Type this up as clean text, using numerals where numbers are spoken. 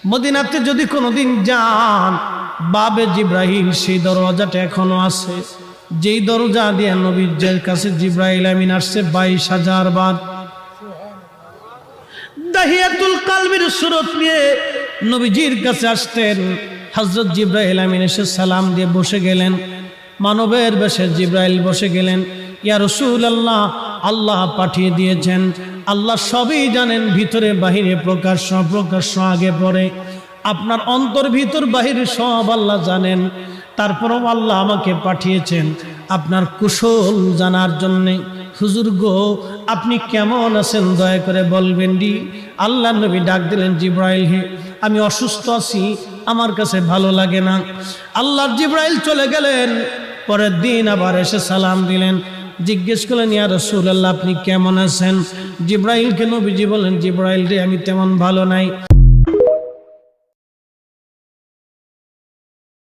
মদিনাতে যদি কোনোদিন যান, বাবে জিব্রাইল সেই দরজাটা এখনো আছে, যেই দরজা দিয়ে নবীর কাছে জিব্রাইল আমিন আসছে 22,000 বার। দাহিয়াতুল কালবির সুরত নিয়ে নবীজির কাছে আসতেন। হযরত জিব্রাইল আমিন এসে সালাম দিয়ে বসে গেলেন, মানবের বেশে জিব্রাইল বসে গেলেন। ইয়া রাসূলুল্লাহ, আল্লাহ পাঠিয়ে দিয়েছেন, আল্লাহ সবই জানেন, ভিতরে বাহিরে প্রকাশ্য অপ্রকাশ্য আগে পরে, আপনার অন্তর ভিতর বাহিরে সব আল্লাহ জানেন। তারপরও আল্লাহ আমাকে পাঠিয়েছেন আপনার কুশল জানার জন্যে। হুজুর গো, আপনি কেমন আছেন দয়া করে বলবেন ডি। আল্লাহ নবী ডাক দিলেন, জিব্রাইল হে, আমি অসুস্থ আছি, আমার কাছে ভালো লাগে না। আল্লাহর জিব্রাইল চলে গেলেন। পরের দিন আবার এসে সালাম দিলেন, জিজ্ঞেস করলেন, ইয়া রাসূলুল্লাহ আপনি কেমন আছেন? জিব্রাইলকে নবীজি বলেন, জিব্রাইল রে আমি তেমন ভালো নাই।